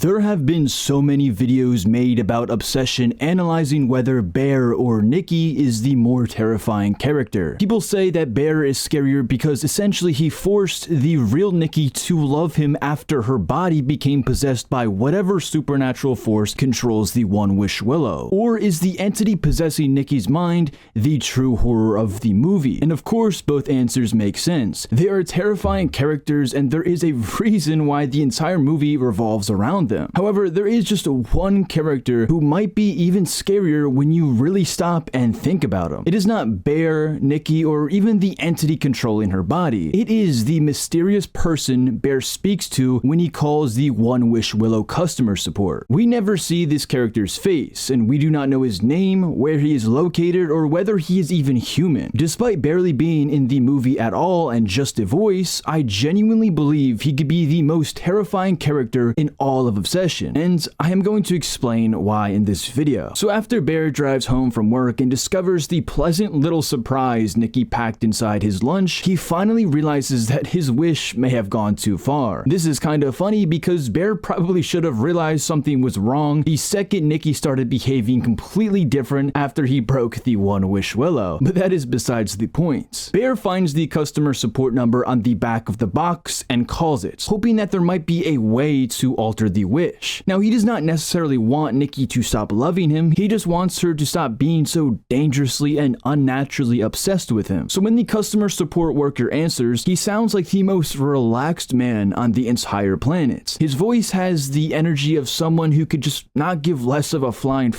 There have been so many videos made about Obsession analyzing whether Bear or Nikki is the more terrifying character. People say that Bear is scarier because essentially he forced the real Nikki to love him after her body became possessed by whatever supernatural force controls the One-Wish Willow. Or is the entity possessing Nikki's mind the true horror of the movie? And of course, both answers make sense. They are terrifying characters and there is a reason why the entire movie revolves around them. However, there is just one character who might be even scarier when you really stop and think about him. It is not Bear, Nikki, or even the entity controlling her body. It is the mysterious person Bear speaks to when he calls the One-Wish Willow customer support. We never see this character's face, and we do not know his name, where he is located, or whether he is even human. Despite barely being in the movie at all and just a voice, I genuinely believe he could be the most terrifying character in all of Obsession, and I am going to explain why in this video. So after Bear drives home from work and discovers the pleasant little surprise Nikki packed inside his lunch, he finally realizes that his wish may have gone too far. This is kind of funny because Bear probably should have realized something was wrong the second Nikki started behaving completely different after he broke the One-Wish Willow, but that is besides the point. Bear finds the customer support number on the back of the box and calls it, hoping that there might be a way to alter the wish. Now, he does not necessarily want Nikki to stop loving him, he just wants her to stop being so dangerously and unnaturally obsessed with him. So when the customer support worker answers, he sounds like the most relaxed man on the entire planet. His voice has the energy of someone who could just not give less of a flying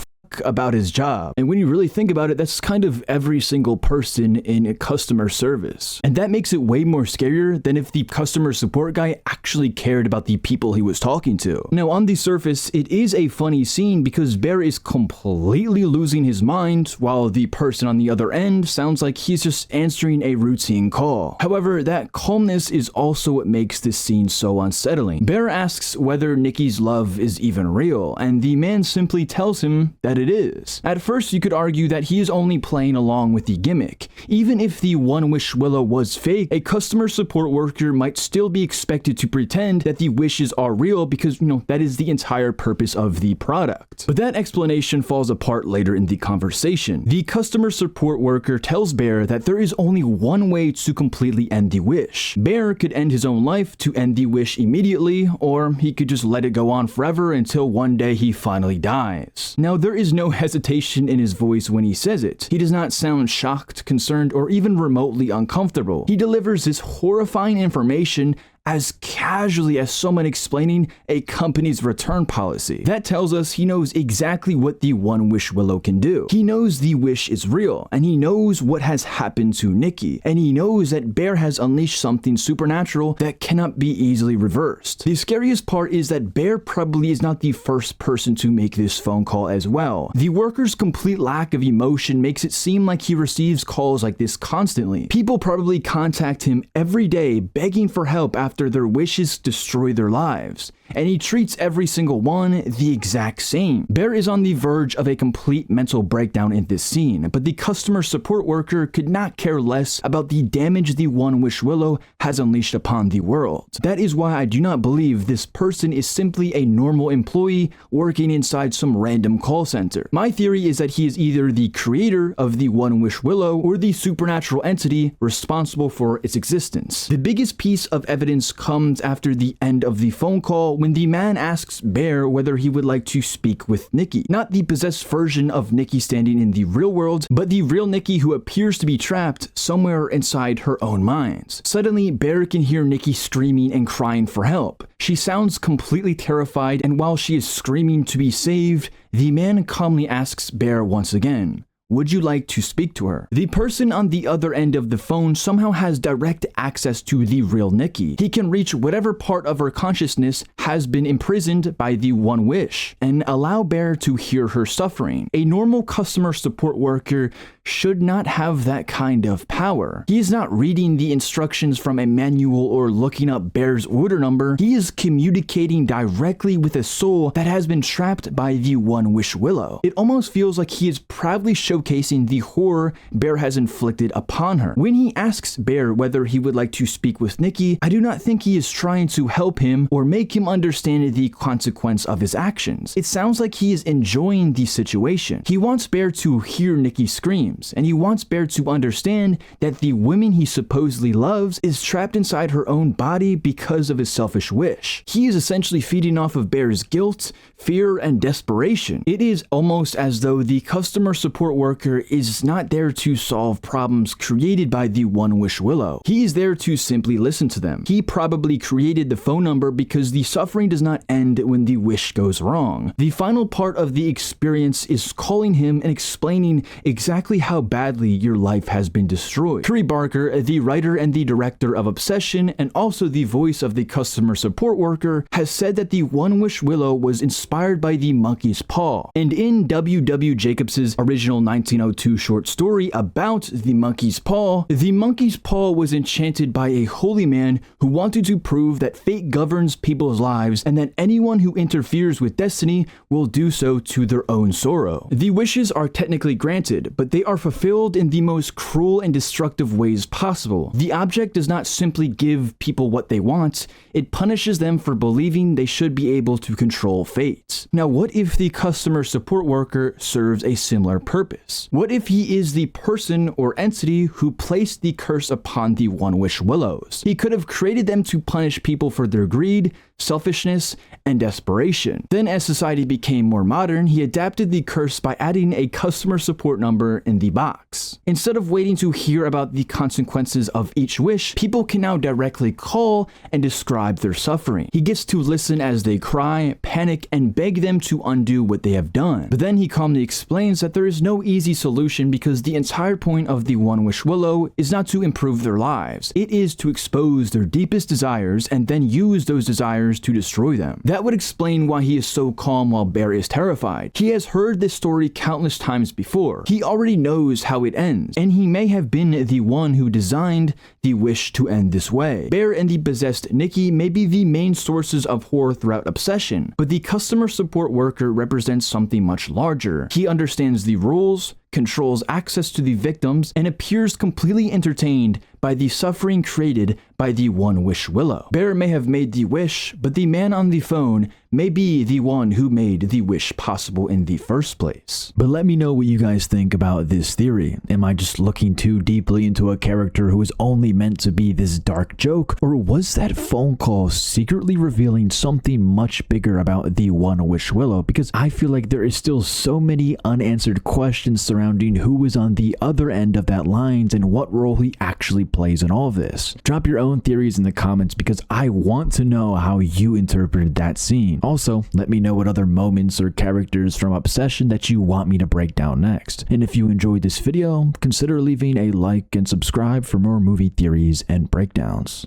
about his job. And when you really think about it, that's kind of every single person in customer service. And that makes it way more scarier than if the customer support guy actually cared about the people he was talking to. Now, on the surface, it is a funny scene because Bear is completely losing his mind while the person on the other end sounds like he's just answering a routine call. However, that calmness is also what makes this scene so unsettling. Bear asks whether Nikki's love is even real, and the man simply tells him that it is. At first, you could argue that he is only playing along with the gimmick. Even if the One-Wish Willow was fake, a customer support worker might still be expected to pretend that the wishes are real because, that is the entire purpose of the product. But that explanation falls apart later in the conversation. The customer support worker tells Bear that there is only one way to completely end the wish. Bear could end his own life to end the wish immediately, or he could just let it go on forever until one day he finally dies. Now, there is no hesitation in his voice when he says it. He does not sound shocked, concerned, or even remotely uncomfortable. He delivers this horrifying information as casually as someone explaining a company's return policy. That tells us he knows exactly what the One-Wish Willow can do. He knows the wish is real, and he knows what has happened to Nikki, and he knows that Bear has unleashed something supernatural that cannot be easily reversed. The scariest part is that Bear probably is not the first person to make this phone call as well. The worker's complete lack of emotion makes it seem like he receives calls like this constantly. People probably contact him every day begging for help after their wishes destroy their lives, and he treats every single one the exact same. Bear is on the verge of a complete mental breakdown in this scene, but the customer support worker could not care less about the damage the One-Wish Willow has unleashed upon the world. That is why I do not believe this person is simply a normal employee working inside some random call center. My theory is that he is either the creator of the One-Wish Willow or the supernatural entity responsible for its existence. The biggest piece of evidence comes after the end of the phone call when the man asks Bear whether he would like to speak with Nikki. Not the possessed version of Nikki standing in the real world, but the real Nikki who appears to be trapped somewhere inside her own mind. Suddenly, Bear can hear Nikki screaming and crying for help. She sounds completely terrified, and while she is screaming to be saved, the man calmly asks Bear once again, "Would you like to speak to her?" The person on the other end of the phone somehow has direct access to the real Nikki. He can reach whatever part of her consciousness has been imprisoned by the one wish and allow Bear to hear her suffering. A normal customer support worker should not have that kind of power. He is not reading the instructions from a manual or looking up Bear's order number. He is communicating directly with a soul that has been trapped by the One-Wish Willow. It almost feels like he is proudly showcasing the horror Bear has inflicted upon her. When he asks Bear whether he would like to speak with Nikki, I do not think he is trying to help him or make him understand the consequence of his actions. It sounds like he is enjoying the situation. He wants Bear to hear Nikki's screams, and he wants Bear to understand that the woman he supposedly loves is trapped inside her own body because of his selfish wish. He is essentially feeding off of Bear's guilt, fear, and desperation. It is almost as though the customer support worker is not there to solve problems created by the One-Wish Willow. He is there to simply listen to them. He probably created the phone number because the suffering does not end when the wish goes wrong. The final part of the experience is calling him and explaining exactly how badly your life has been destroyed. Trey Barker, the writer and the director of Obsession and also the voice of the customer support worker, has said that the One-Wish Willow was inspired by the monkey's paw. And in W.W. Jacobs' original 1902 short story about the monkey's paw was enchanted by a holy man who wanted to prove that fate governs people's lives and that anyone who interferes with destiny will do so to their own sorrow. The wishes are technically granted, but they are fulfilled in the most cruel and destructive ways possible. The object does not simply give people what they want, it punishes them for believing they should be able to control fate. Now, what if the customer support worker serves a similar purpose? What if he is the person or entity who placed the curse upon the One-Wish Willows? He could have created them to punish people for their greed, selfishness, and desperation. Then, as society became more modern, he adapted the curse by adding a customer support number in the box. Instead of waiting to hear about the consequences of each wish, people can now directly call and describe their suffering. He gets to listen as they cry, panic, and beg them to undo what they have done. But then he calmly explains that there is no easy solution because the entire point of the One-Wish Willow is not to improve their lives. It is to expose their deepest desires and then use those desires to destroy them. That would explain why he is so calm while Bear is terrified. He has heard this story countless times before. He already knows how it ends, and he may have been the one who designed the wish to end this way. Bear and the possessed Nikki may be the main sources of horror throughout Obsession, but the customer support worker represents something much larger. He understands the rules, controls access to the victims, and appears completely entertained by the suffering created by the One-Wish Willow. Bear may have made the wish, but the man on the phone may be the one who made the wish possible in the first place. But let me know what you guys think about this theory. Am I just looking too deeply into a character who is only meant to be this dark joke? Or was that phone call secretly revealing something much bigger about the One-Wish Willow? Because I feel like there is still so many unanswered questions surrounding who is on the other end of that line and what role he actually plays in all of this. Drop your own theories in the comments because I want to know how you interpreted that scene. Also, let me know what other moments or characters from Obsession that you want me to break down next. And if you enjoyed this video, consider leaving a like and subscribe for more movie theories and breakdowns.